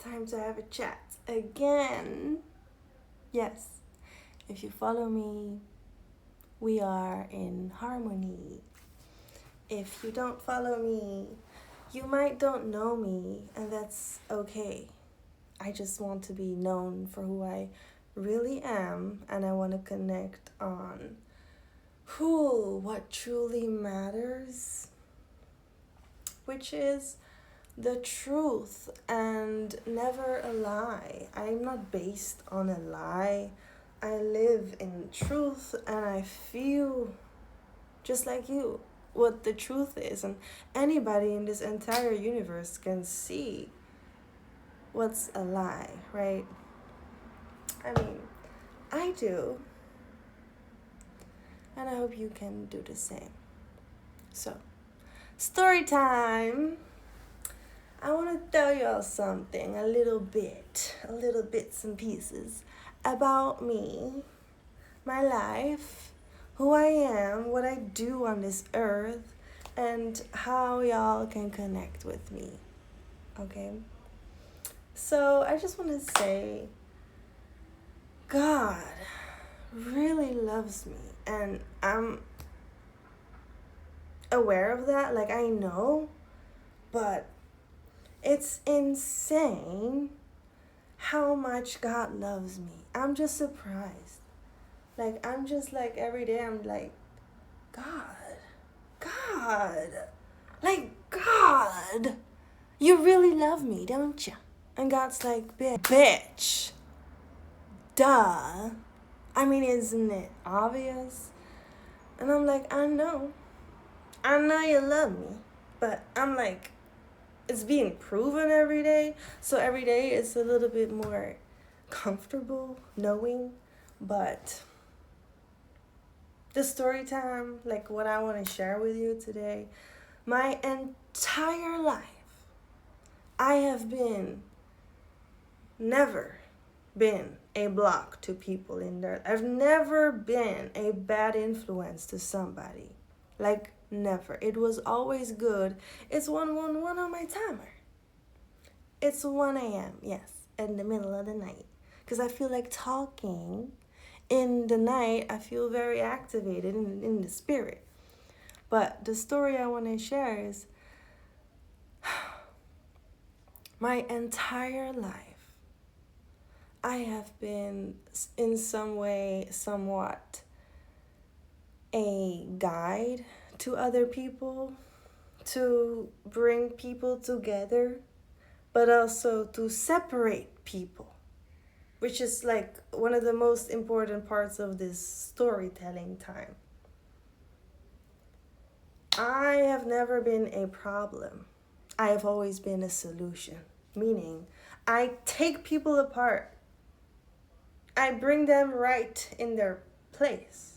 time to have a chat again. Yes, if you follow me, we are in harmony. If you don't follow me, you might don't know me, and that's okay. I just want to be known for who I really am, and I want to connect on what truly matters, which is the truth and never a lie. I'm not based on a lie. I live in truth and I feel just like you what the truth is, and anybody in this entire universe can see what's a lie, right? I mean, I do, and I hope you can do the same. So, story time. I want to tell y'all something, a little bits and pieces about me, my life, who I am, what I do on this earth, and how y'all can connect with me. Okay? So I just want to say, God really loves me, and I'm aware of that. Like, I know, but it's insane how much God loves me. I'm just surprised. Like, I'm just like, every day I'm like, God, like, God, you really love me, don't you? And God's like, bitch, duh. I mean, isn't it obvious? And I'm like, I know you love me, but I'm like, it's being proven every day. So every day it's a little bit more comfortable knowing. But the story time, like what I want to share with you today, my entire life, I have never been a block to people in there. I've never been a bad influence to somebody. Like, never. It was always good. It's 111 on my timer. It's 1 a.m., yes, in the middle of the night. Because I feel like talking in the night. I feel very activated in the spirit. But the story I want to share is my entire life, I have been in some way somewhat a guide to other people, to bring people together, but also to separate people, which is like one of the most important parts of this storytelling time. I have never been a problem. I have always been a solution, meaning I take people apart. I bring them right in their place.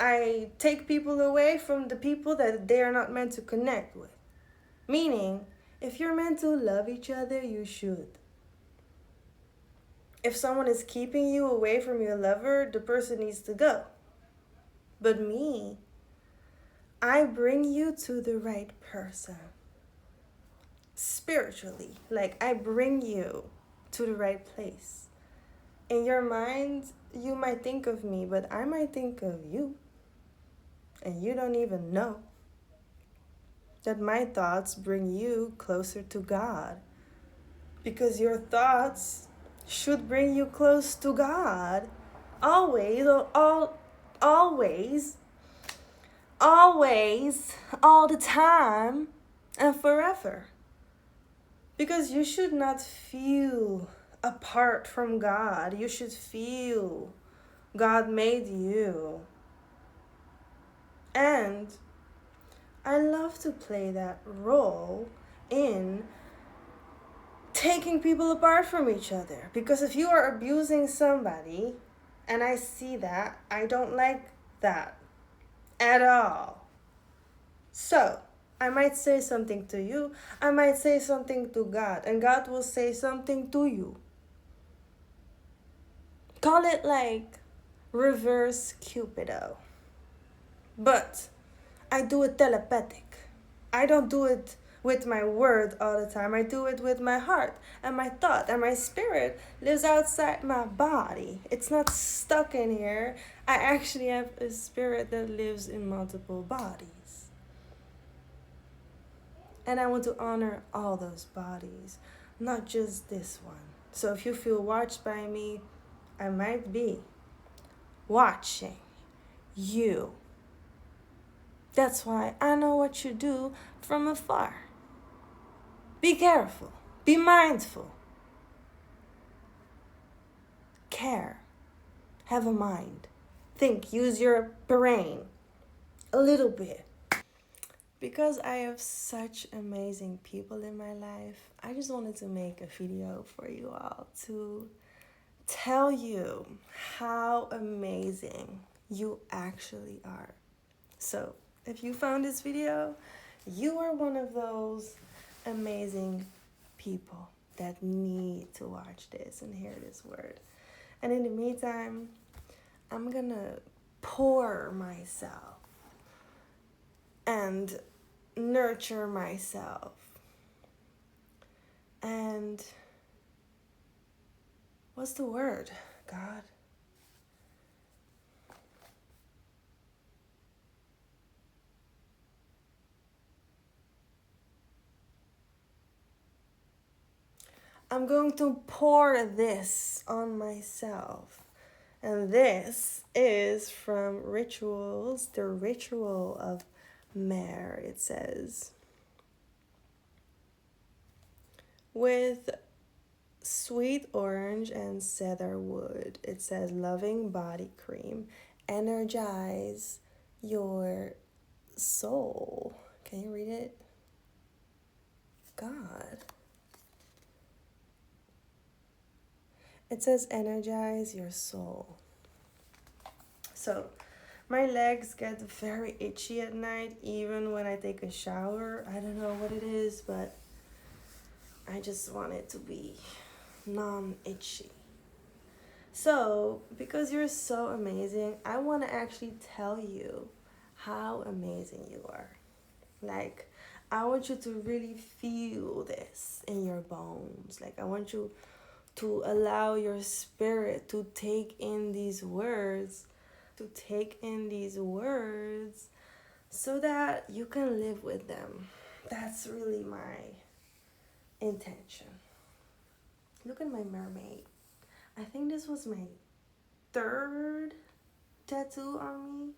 I take people away from the people that they are not meant to connect with. Meaning, if you're meant to love each other, you should. If someone is keeping you away from your lover, the person needs to go. But me, I bring you to the right person. Spiritually, like I bring you to the right place. In your mind, you might think of me, but I might think of you. And you don't even know that my thoughts bring you closer to God. Because your thoughts should bring you close to God. Always, all the time, and forever. Because you should not feel apart from God. You should feel God made you. And I love to play that role in taking people apart from each other. Because if you are abusing somebody, and I see that, I don't like that at all. So, I might say something to you, I might say something to God, and God will say something to you. Call it like reverse Cupido. But I do it telepathic. I don't do it with my word all the time. I do it with my heart and my thought, and my spirit lives outside my body. It's not stuck in here. I actually have a spirit that lives in multiple bodies. And I want to honor all those bodies, not just this one. So if you feel watched by me, I might be watching you. That's why I know what you do from afar. Be careful. Be mindful. Care. Have a mind. Think. Use your brain. A little bit. Because I have such amazing people in my life, I just wanted to make a video for you all to tell you how amazing you actually are. So, if you found this video, you are one of those amazing people that need to watch this and hear this word. And in the meantime, I'm gonna pour myself and nurture myself. And what's the word, God? I'm going to pour this on myself. And this is from Rituals, the Ritual of Mare, it says. With sweet orange and cedar wood, it says, loving body cream, energize your soul. Can you read it? God. It says energize your soul. So my legs get very itchy at night, even when I take a shower. I don't know what it is, but I just want it to be non-itchy. So because you're so amazing, I want to actually tell you how amazing you are. Like, I want you to really feel this in your bones. Like, I want you to allow your spirit to take in these words, so that you can live with them. That's really my intention. Look at my mermaid. I think this was my third tattoo on me.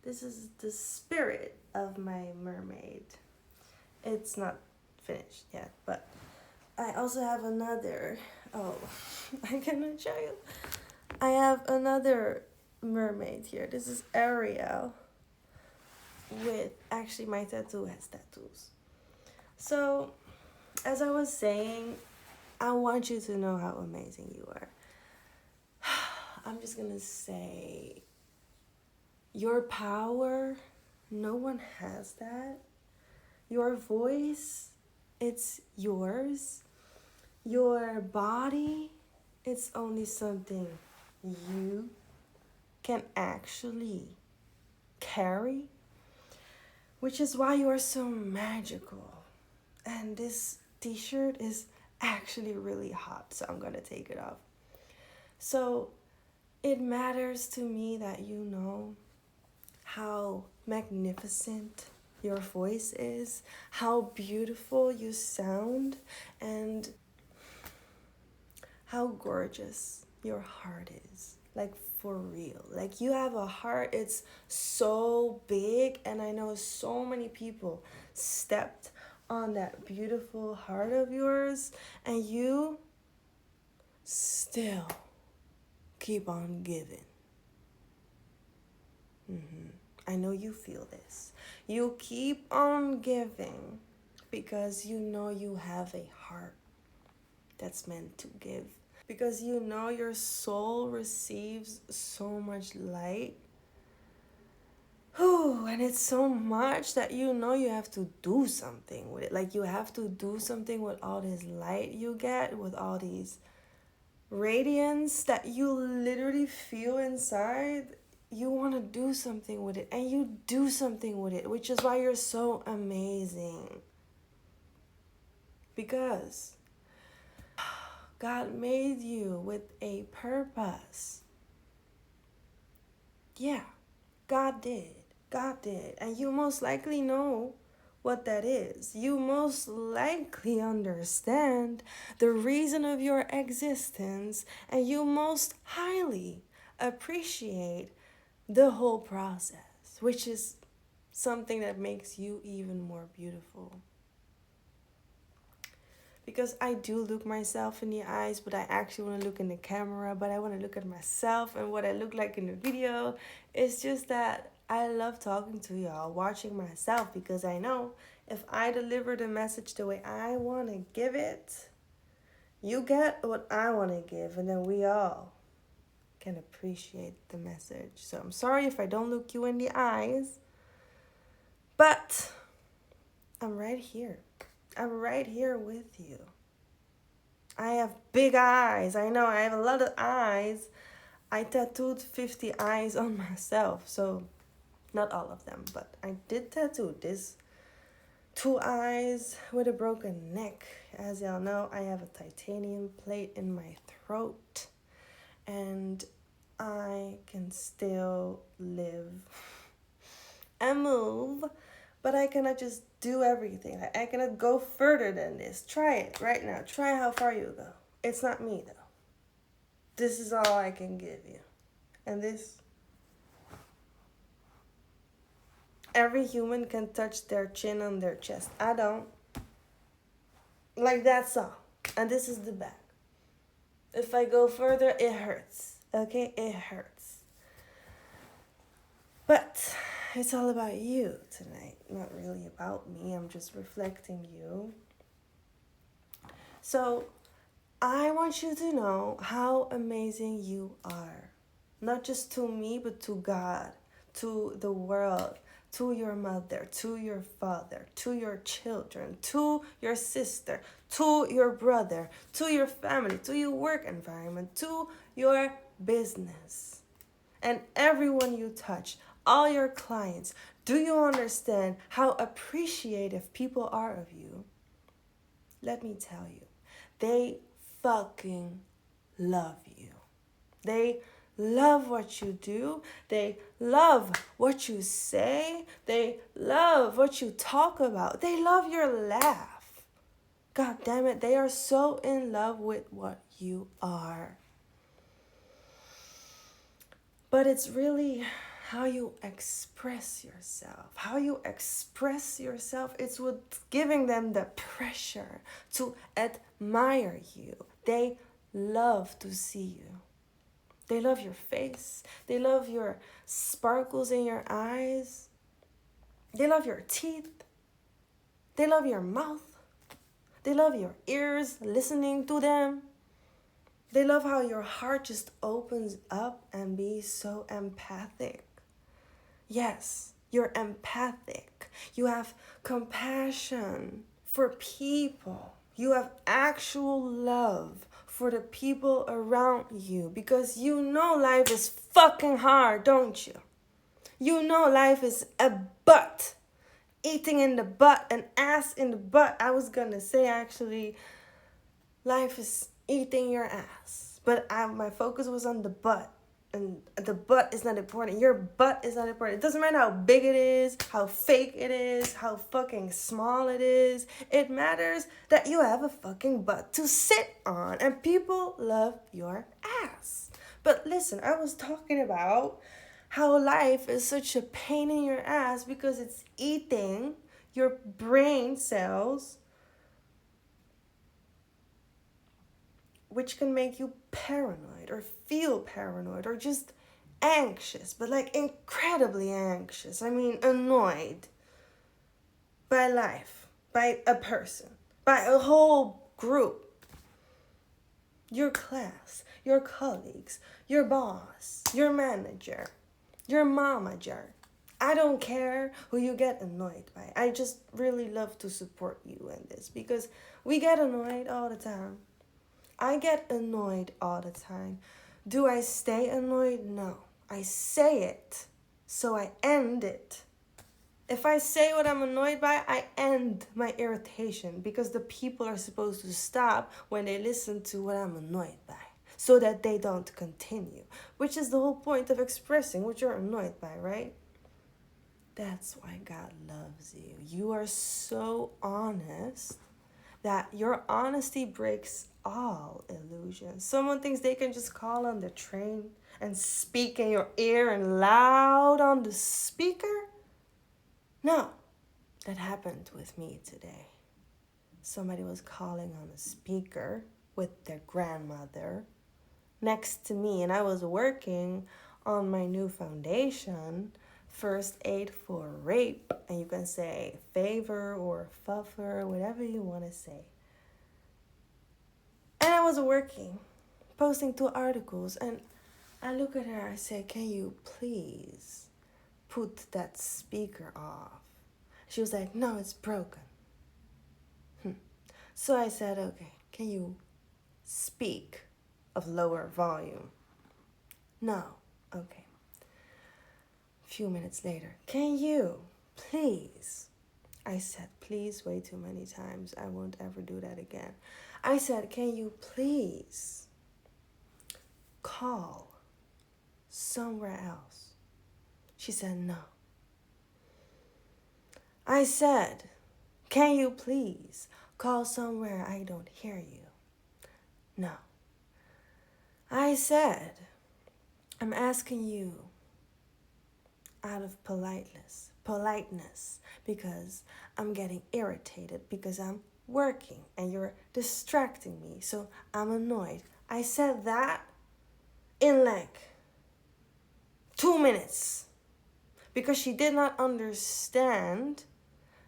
This is the spirit of my mermaid. It's not finished yet, but I also have another. Oh, I cannot show you. I have another mermaid here. This is Ariel. With actually, my tattoo has tattoos. So, as I was saying, I want you to know how amazing you are. I'm just gonna say, your power, no one has that. Your voice, it's yours. Your body, it's only something you can actually carry, which is why you are so magical. And this t-shirt is actually really hot, so I'm gonna take it off. So it matters to me that you know how magnificent your voice is, how beautiful you sound, and how gorgeous your heart is. Like, for real. Like, you have a heart, it's so big, and I know so many people stepped on that beautiful heart of yours, and you still keep on giving. I know you feel this. You keep on giving because you know you have a heart that's meant to give. Because you know your soul receives so much light. And it's so much that you know you have to do something with it. Like, you have to do something with all this light you get, with all these radiance that you literally feel inside. You want to do something with it, and you do something with it, which is why you're so amazing. because God made you with a purpose. Yeah, God did. God did. And you most likely know what that is. You most likely understand the reason of your existence, and you most highly appreciate the whole process, which is something that makes you even more beautiful. Because I do look myself in the eyes, but I actually want to look in the camera, but I want to look at myself and what I look like in the video. It's just that I love talking to y'all, watching myself, because I know if I deliver the message the way I want to give it, you get what I want to give, and then we all can appreciate the message. So I'm sorry if I don't look you in the eyes, but I'm right here. I'm right here with you. I have big eyes. I know I have a lot of eyes. I tattooed 50 eyes on myself. So not all of them, but I did tattoo this 2 eyes with a broken neck. As y'all know, I have a titanium plate in my throat, and I can still live and move, but I cannot just do everything. I cannot go further than this. Try it right now. Try how far you go. It's not me though. This is all I can give you. And this, every human can touch their chin on their chest. I don't. Like, that's all. And this is the back. If I go further, it hurts. Okay? It hurts. But it's all about you tonight. Not really about me. I'm just reflecting you. So I want you to know how amazing you are. Not just to me, but to God, to the world, to your mother, to your father, to your children, to your sister, to your brother, to your family, to your work environment, to your business, and everyone you touch, all your clients. Do you understand how appreciative people are of you? Let me tell you, they fucking love you. They love what you do. They love what you say. They love what you talk about. They love your laugh. God damn it, they are so in love with what you are. But it's really how you express yourself. How you express yourself, it's what's giving them the pressure to admire you. They love to see you. They love your face. They love your sparkles in your eyes. They love your teeth. They love your mouth. They love your ears, listening to them. They love how your heart just opens up and be so empathic. Yes, you're empathic. You have compassion for people. You have actual love for the people around you, because you know life is fucking hard, don't you? You know life is a butt. Eating in the butt, an ass in the butt. I was gonna say actually, life is eating your ass. But my focus was on the butt. And the butt is not important. Your butt is not important. It doesn't matter how big it is, how fake it is, how fucking small it is. It matters that you have a fucking butt to sit on. And people love your ass. But listen, I was talking about how life is such a pain in your ass because it's eating your brain cells, which can make you paranoid or feel paranoid or just anxious, but like incredibly anxious. I mean, annoyed by life, by a person, by a whole group. Your class, your colleagues, your boss, your manager, your momager. I don't care who you get annoyed by. I just really love to support you in this because we get annoyed all the time. I get annoyed all the time. Do I stay annoyed? No. I say it, so I end it. If I say what I'm annoyed by, I end my irritation because the people are supposed to stop when they listen to what I'm annoyed by so that they don't continue, which is the whole point of expressing what you're annoyed by, right? That's why God loves you. You are so honest that your honesty breaks all illusions. Someone thinks they can just call on the train and speak in your ear and loud on the speaker. No, that happened with me today. Somebody was calling on a speaker with their grandmother next to me, and I was working on my new foundation, First Aid for Rape, and you can say favor or fuffer, whatever you want to say. And I was working, posting 2 articles, and I look at her, I say, can you please put that speaker off? She was like, no, it's broken. So I said, okay, can you speak of lower volume? No. Okay. A few minutes later, can you please? I said please way too many times. I won't ever do that again. I said, can you please call somewhere else? She said no. I said, can you please call somewhere I don't hear you? No. I said, I'm asking you out of politeness, because I'm getting irritated because I'm working and you're distracting me, so I'm annoyed. I said that in like 2 minutes because she did not understand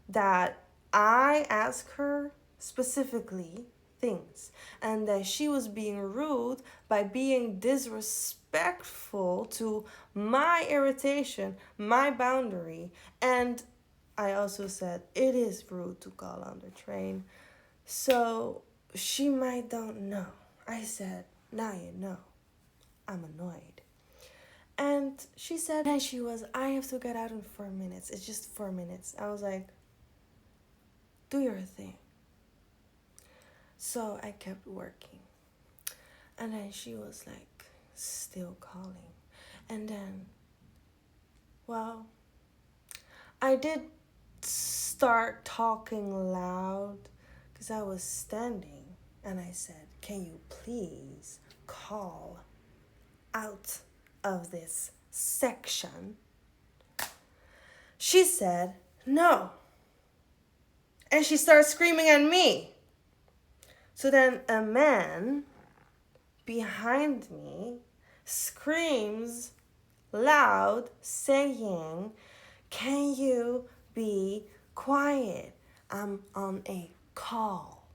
that I asked her specifically things and that she was being rude by being disrespectful to my irritation, my boundary. And I also said it is rude to call on the train, so she might don't know. I said, now you know, I'm annoyed. And she said, and she was, I have to get out in 4 minutes. It's just 4 minutes. I was like, do your thing. So I kept working. And then she was like, still calling. And then, well, I did start talking loud because I was standing. And I said, can you please call out of this section? She said, no. And she started screaming at me. So then a man behind me screams loud, saying, can you be quiet? I'm on a call.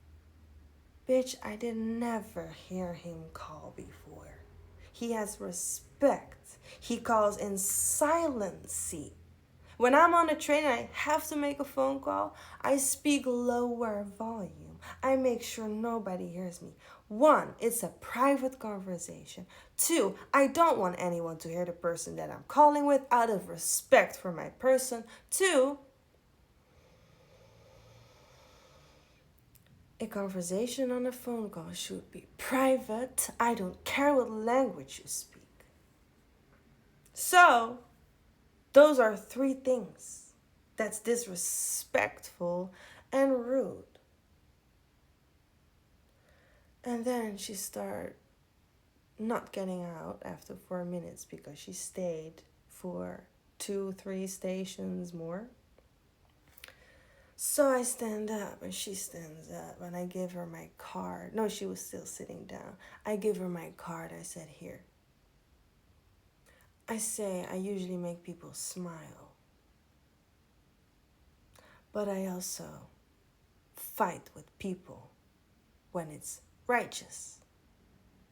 Bitch, I did never hear him call before. He has respect. He calls in silency. When I'm on a train and I have to make a phone call, I speak lower volume. I make sure nobody hears me. 1, it's a private conversation. 2, I don't want anyone to hear the person that I'm calling with out of respect for my person. 2, a conversation on a phone call should be private. I don't care what language you speak. So, those are 3 things that's disrespectful and rude. And then she started not getting out after 4 minutes because she stayed for 2-3 stations more. So I stand up and she stands up and I give her my card. No, she was still sitting down. I give her my card. I said, here. I say I usually make people smile. But I also fight with people when it's righteous.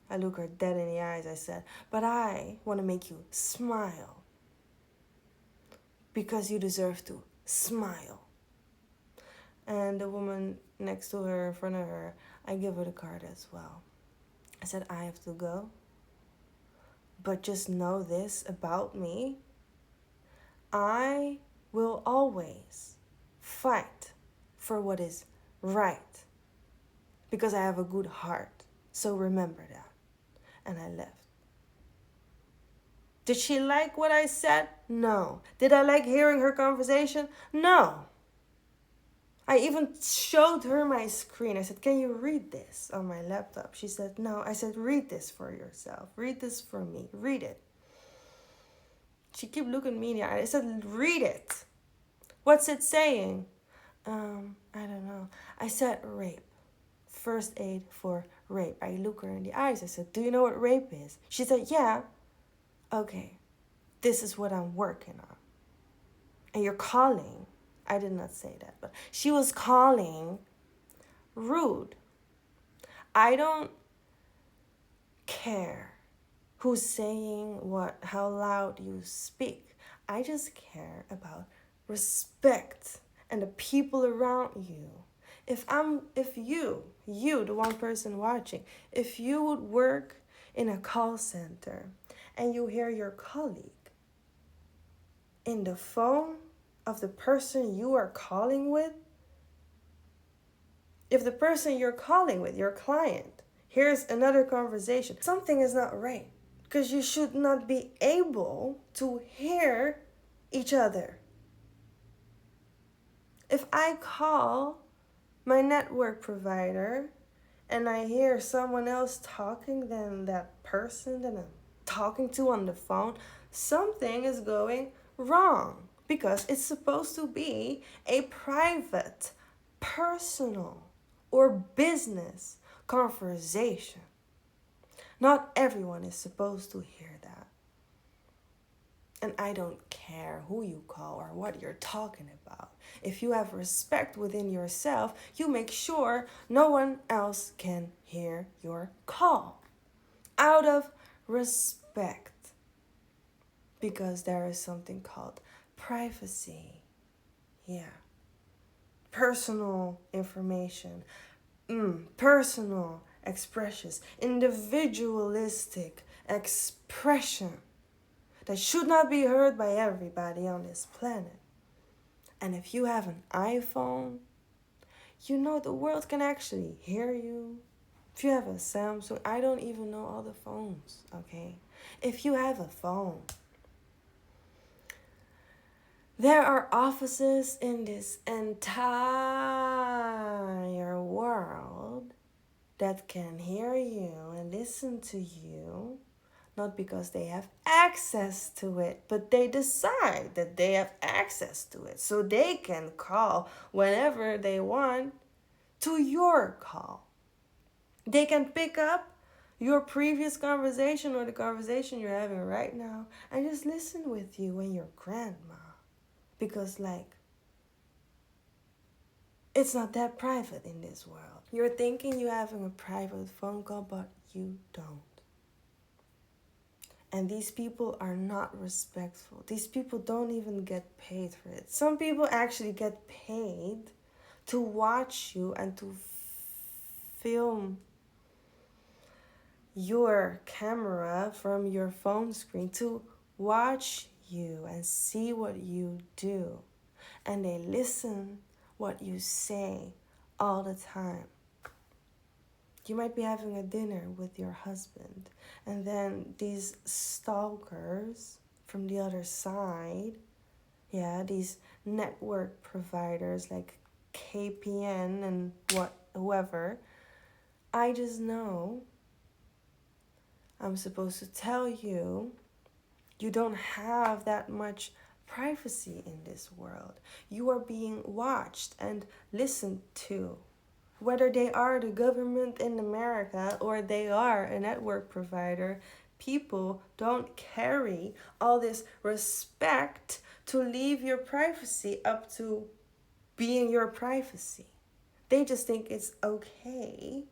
I look her dead in the eyes. I said, but I want to make you smile because you deserve to smile. And the woman next to her, in front of her, I give her the card as well. I said, I have to go. But just know this about me. I will always fight for what is right because I have a good heart. So remember that. And I left. Did she like what I said? No. Did I like hearing her conversation? No. I even showed her my screen. I said, can you read this on my laptop? She said, no. I said, read this for yourself. Read this for me. Read it. She kept looking me in the eye. I said, read it. What's it saying? I don't know. I said, rape. First aid for rape. I look her in the eyes. I said, do you know what rape is? She said, yeah. Okay. This is what I'm working on. And you're calling. I did not say that, but she was calling rude. I don't care who's saying what, how loud you speak. I just care about respect and the people around you. If you, the one person watching, if you would work in a call center and you hear your colleague in the phone of the person you are calling with, if the person you're calling with, your client, here's another conversation, something is not right. Because you should not be able to hear each other. If I call my network provider and I hear someone else talking than that person that I'm talking to on the phone, something is going wrong. Because it's supposed to be a private, personal, or business conversation. Not everyone is supposed to hear that. And I don't care who you call or what you're talking about. If you have respect within yourself, you make sure no one else can hear your call. Out of respect. Because there is something called privacy. Yeah. Personal information. Personal expressions. Individualistic expression that should not be heard by everybody on this planet. And if you have an iPhone, you know the world can actually hear you. If you have a Samsung, I don't even know all the phones, okay? If you have a phone, there are offices in this entire world that can hear you and listen to you, not because they have access to it, but they decide that they have access to it. So they can call whenever they want to your call. They can pick up your previous conversation or the conversation you're having right now and just listen with you and your grandma. Because, it's not that private in this world. You're thinking you're having a private phone call, but you don't. And these people are not respectful. These people don't even get paid for it. Some people actually get paid to watch you and to film your camera from your phone screen, to watch you and see what you do. And they listen what you say all the time. You might be having a dinner with your husband, and then these stalkers from the other side, these network providers like KPN and whoever, I just know I'm supposed to tell you, you don't have that much privacy in this world. You are being watched and listened to. Whether they are the government in America or they are a network provider, people don't carry all this respect to leave your privacy up to being your privacy. They just think it's okay,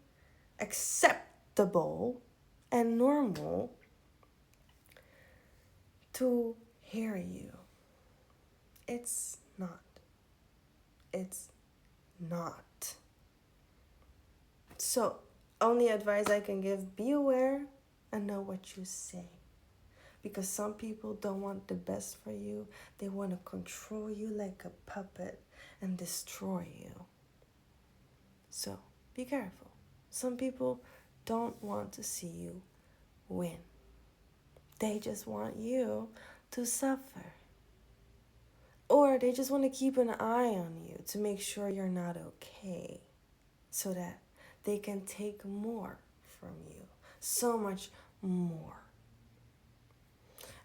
acceptable, and normal to hear you. It's not. It's not. So, only advice I can give, be aware and know what you say. Because some people don't want the best for you. They want to control you like a puppet and destroy you. So be careful. Some people don't want to see you win. They just want you to suffer. Or they just want to keep an eye on you to make sure you're not okay, so that they can take more from you. So much more.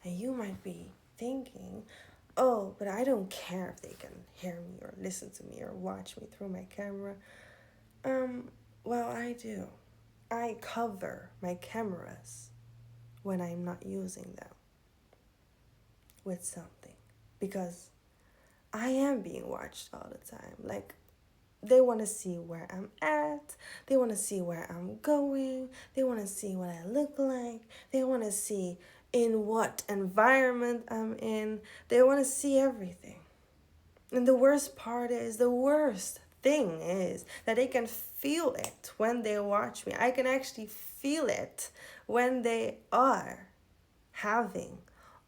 And you might be thinking, oh, but I don't care if they can hear me or listen to me or watch me through my camera. Well, I do. I cover my cameras when I'm not using them with something, because I am being watched all the time. Like, they want to see where I'm at. They want to see where I'm going. They want to see what I look like. They want to see in what environment I'm in. They want to see everything. And the worst thing is that they can feel it when they watch me. I can actually feel it when they are having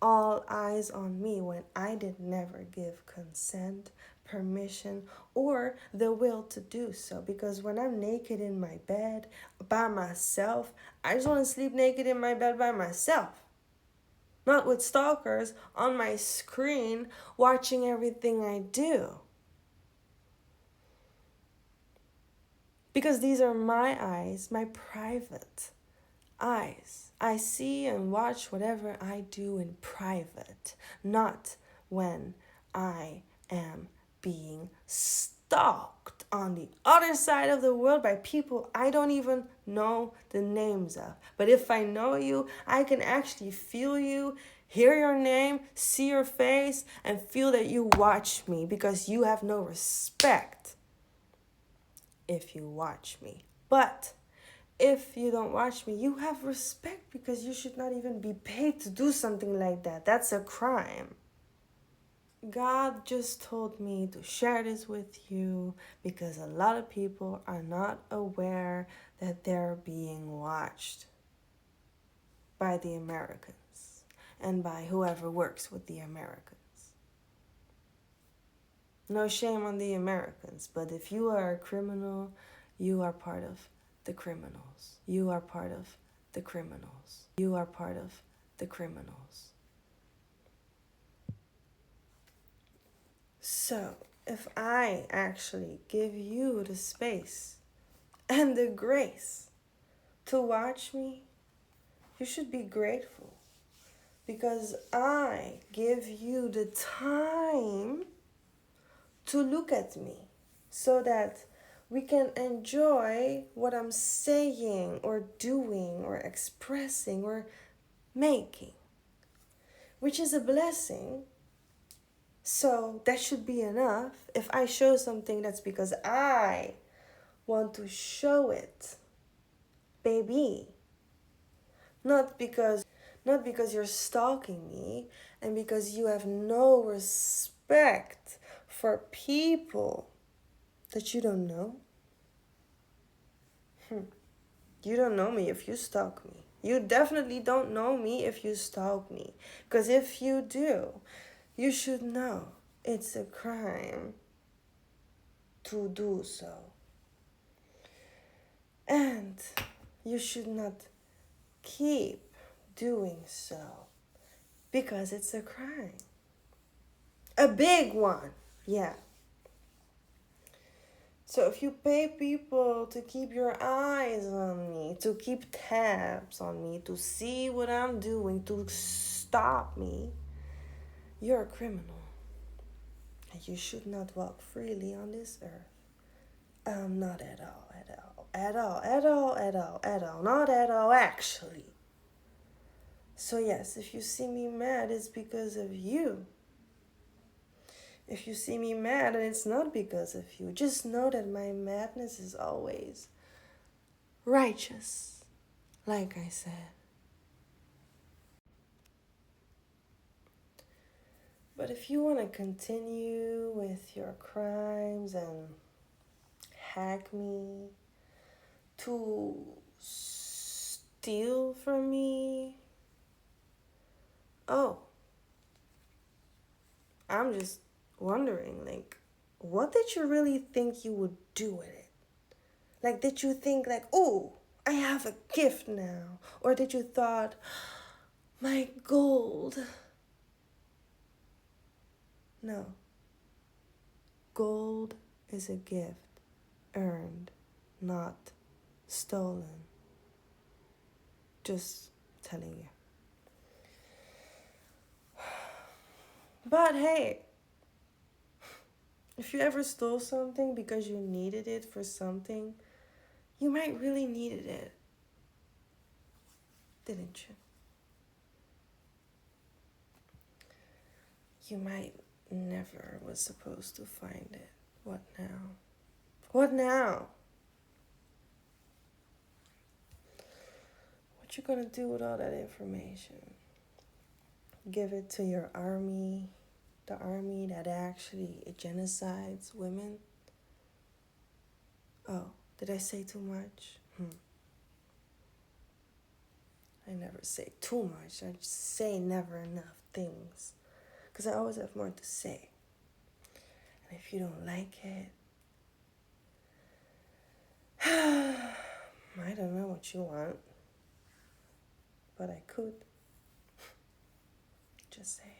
all eyes on me, when I did never give consent, permission, or the will to do so. Because when I'm naked in my bed by myself, I just want to sleep naked in my bed by myself. Not with stalkers on my screen watching everything I do. Because these are my eyes, my private eyes. I see and watch whatever I do in private, not when I am being stalked on the other side of the world by people I don't even know the names of. But if I know you, I can actually feel you, hear your name, see your face, and feel that you watch me, because you have no respect if you watch me. But if you don't watch me, you have respect, because you should not even be paid to do something like that. That's a crime. God just told me to share this with you because a lot of people are not aware that they're being watched by the Americans and by whoever works with the Americans. No shame on the Americans, but if you are a criminal, you are part of the criminals. You are part of the criminals. You are part of the criminals. So, if I actually give you the space and the grace to watch me, you should be grateful, because I give you the time to look at me so that we can enjoy what I'm saying or doing or expressing or making, which is a blessing. So that should be enough. If I show something, that's because I want to show it, baby. Not because you're stalking me and because you have no respect for people that you don't know. You don't know me if you stalk me. You definitely don't know me if you stalk me. Because if you do, you should know it's a crime to do so. And you should not keep doing so, because it's a crime. A big one, yeah. So if you pay people to keep your eyes on me, to keep tabs on me, to see what I'm doing, to stop me, you're a criminal. And you should not walk freely on this earth. Not at all, not at all, actually. So yes, if you see me mad, it's because of you. If you see me mad and it's not because of you, just know that my madness is always righteous, like I said. But if you want to continue with your crimes and hack me, to steal from me, oh, I'm just wondering, like, what did you really think you would do with it? Like, did you think, like, oh, I have a gift now? Or did you thought, my gold? No. Gold is a gift earned, not stolen. Just telling you. But hey, if you ever stole something because you needed it for something, you might really needed it. Didn't you? You might never was supposed to find it. What now? What now? What you gonna do with all that information? Give it to your army, the army that actually genocides women? Oh, did I say too much? I never say too much. I just say never enough things. Because I always have more to say. And if you don't like it, I don't know what you want. But I could. Just say.